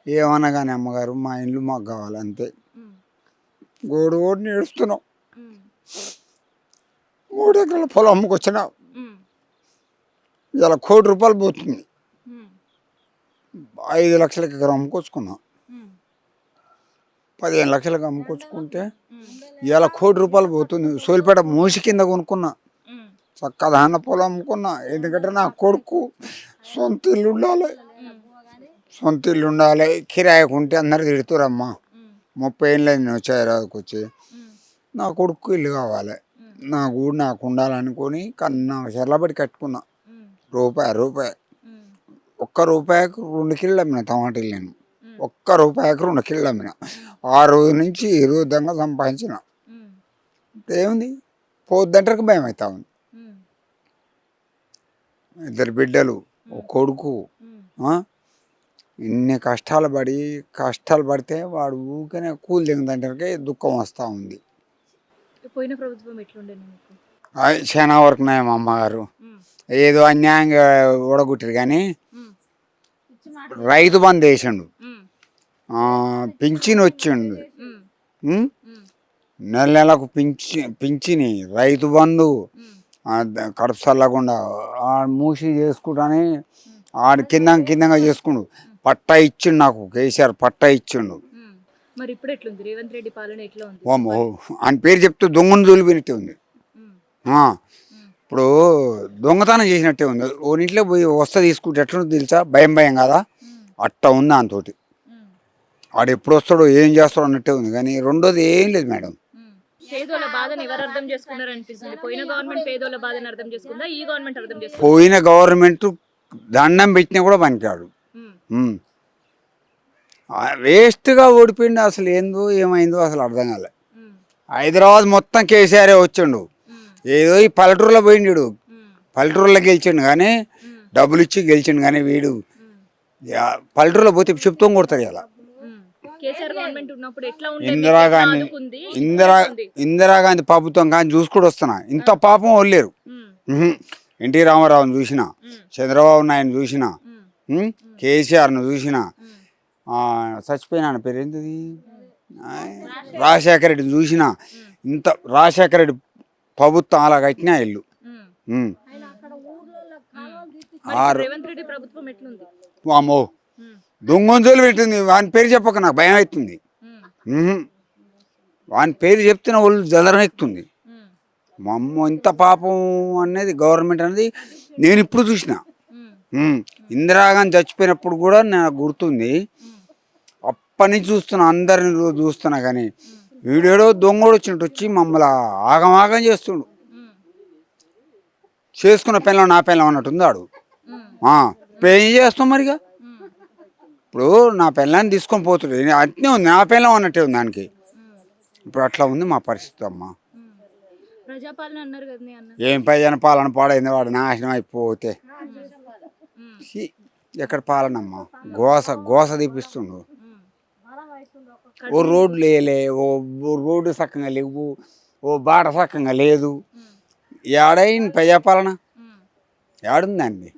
ఏమన్నా కానీ అమ్మగారు మా ఇల్లు మాకు కావాలి అంతే. ఉమ్, గోడు గోడు నేడుస్తున్నాం. ఉమ్, 3 ఎకరాల పొలం అమ్ముకొచ్చిన ఉమ్, ఇలా ₹1,00,00,000 పోతుంది. ఉమ్, 5 లక్షలకి ఎకరం అమ్ముకొచ్చుకున్నాం. ఉమ్, 15 లక్షలకు అమ్ముకొచ్చుకుంటే ఉమ్, ఇలా ₹1,00,00,000 పోతుంది. సోలిపేట మూసి కింద కొనుక్కున్నా. ఉమ్, చక్కదాన్న పొలం అమ్ముకున్నా. ఎందుకంటే నా కొడుకు సొంత ఇల్లు ఉండాలి. సొంత ఇల్లు ఉండాలి. కిరాయికి ఉంటే అందరు తిడుతురమ్మా. ఉమ్, 30 ఏళ్ళు నేను హైదరాబాద్కి వచ్చి. ఉమ్, నా కొడుకు ఇల్లు కావాలి. నా గూడు నాకు ఉండాలనుకొని కన్నా చెర్లబడి కట్టుకున్నా. ఉమ్, రూపాయి ఉమ్, ₹1 2 కిలోలు అమ్మిన టమాటీలు నేను. ఉమ్, ₹1 2 కిలోలు అమ్మిన. ఆ రోజు నుంచి ఈ రోజు దాకా సంపాదించిన. ఉమ్, ఏముంది పోద్దంటకు భయం అవుతా ఉంది. ఉమ్, 2 బిడ్డలు, ఒక కొడుకు. ఉమ్, ఇన్ని కష్టాలు పడితే వాడు ఊరికనే కూలి దిగుదంటే దుఃఖం వస్తూ ఉంది. పోయిన ప్రభుత్వం ఎట్లుండే మీకు? చాలా వరకు నయం అమ్మగారు. ఉమ్, ఏదో అన్యాయంగా ఓడగొట్టారు కానీ ఉమ్, రైతు బంధు వేసిండు, ఉమ్, పింఛన్ వచ్చిండు. ఉమ్, ఉమ్? ఉమ్, నెల నెలకు పింఛని, రైతు బంధు, ఉమ్, కడుపు చల్లకుండా మూసి చేసుకుంటాని ఆడు కిందంగా చేసుకుండు. పట్టా ఇచ్చిండు నాకు, కేసీఆర్ పట్టా ఇచ్చిండు. ఉమ్. మరి ఇప్పుడు ఎట్లుంది రేవంత్ రెడ్డి పాలన ఎట్లా ఉంది? ఓమో అని పేరు చెప్తే దొంగను జోలిపోయినట్టే ఉంది. ఉమ్, ఆ, ఉమ్, ఇప్పుడు దొంగతనం చేసినట్టే ఉంది. ఓ ఇంట్లో పోయి వస్తా తీసుకుంటే ఎట్లుంది తెలుసా? భయం కదా, ఉమ్, అట్ట ఉంది అంతోటి. ఉమ్, వాడు ఎప్పుడు వస్తాడో ఏం చేస్తాడో అన్నట్టే ఉంది. కానీ రెండోది ఏం లేదు మేడం. ఉమ్. పేదోళ్ళ బాధను ఎవరు అర్థం చేసుకున్నారు అనిపిస్తుంది? పోయిన గవర్నమెంట్ పేదోళ్ళ బాధను అర్థం చేసుకుందా, ఈ గవర్నమెంట్ అర్థం చేసుకుందా? పోయిన గవర్నమెంట్ దండం పెట్టినా కూడా పనికిరాడు. ఉమ్, వేస్ట్గా ఓడిపోయిండు. అసలు ఏందో ఏమైందో అసలు అర్థం కాలే. ఉమ్, హైదరాబాద్ మొత్తం కేసీఆరే వచ్చిండు. ఉమ్, ఏదో ఈ పల్లెటూరులో పోయిండు. ఉమ్, పల్లెటూరులో గెలిచిండు కానీ, ఉమ్, డబ్బులు ఇచ్చి గెలిచిండు కానీ వీడు ఉమ్, పల్లెటూరులో పోతే చెప్తూ కొడతారు ఇలా. ఉమ్. కేసీఆర్ గవర్నమెంట్ ఉన్నప్పుడు ఎట్లా ఉండేది? మీకు ఎట్లా ఆదుకుంది? ఇప్పుడు ఎట్లుంది? ఇందిరాగాంధీ ప్రభుత్వం కానీ చూసుకుంటూ వస్తున్నా. ఇంత పాపం వల్లేరు. ఉమ్, ఎన్టీ రామారావుని చూసిన, ఉమ్, చంద్రబాబు నాయుడు చూసిన, ఉమ్, కేసీఆర్ను చూసిన, ఉమ్, చచ్చిపోయిన ఆయన పేరు ఏంటిది, రాజశేఖర రెడ్డిని చూసిన. ఇంత రాజశేఖర రెడ్డి ప్రభుత్వం అలా కట్టినా ఇల్లు. ఉమ్. మరి ఇప్పుడు రేవంత్ రెడ్డి ప్రభుత్వం ఎట్లుంది? అమ్మో ఉమ్, దొంగంజోలు పెట్టింది. వాని పేరు చెప్పక నాకు భయం అవుతుంది. ఉమ్, వాని పేరు చెప్తున్న వాళ్ళు జలరం ఎక్కుతుంది. ఉమ్, మా అమ్మ ఇంత పాపం అనేది గవర్నమెంట్ అనేది నేను ఇప్పుడు చూసిన. ఉమ్, ఇందిరాగాంధీ చచ్చిపోయినప్పుడు కూడా నాకు గుర్తుంది. ఉమ్, అప్పటి నుంచి చూస్తున్నా, అందరిని చూస్తున్నా. కానీ వీడేడో దొంగోడు వచ్చినట్టు వచ్చి మమ్మల్ని ఆగం చేస్తుండు. ఉమ్, చేసుకున్న పిల్లం నా పిల్లం అన్నట్టుంది ఆడు. ఉమ్, ఇప్పుడు ఏం చేస్తాం మరిగా? ఉమ్, ఇప్పుడు నా పిల్లాన్ని తీసుకొని పోతుడు అట్నే ఉంది, నా పిల్లం అన్నట్టే ఉంది దానికి. ఉమ్, ఇప్పుడు అట్లా ఉంది మా పరిస్థితి అమ్మ. ఉమ్. ప్రజాపాలన అన్నారు కదా నీ అన్న. ఏం ప్రజల పాలన పాడైంది, వాడు నాశనం అయిపోతే. ఉమ్, ఛీ, ఎక్కడ పాలనమ్మా, గోస తీపిస్తుండు. ఉమ్. ఓ రోడ్లు వేయలే, ఓ రోడ్డు చక్కగా లేవు, ఓ బాట చక్కగా లేదు. ఉమ్, ఏడైంది ప్రజాపాలన? ఉమ్. ఏడుందండి?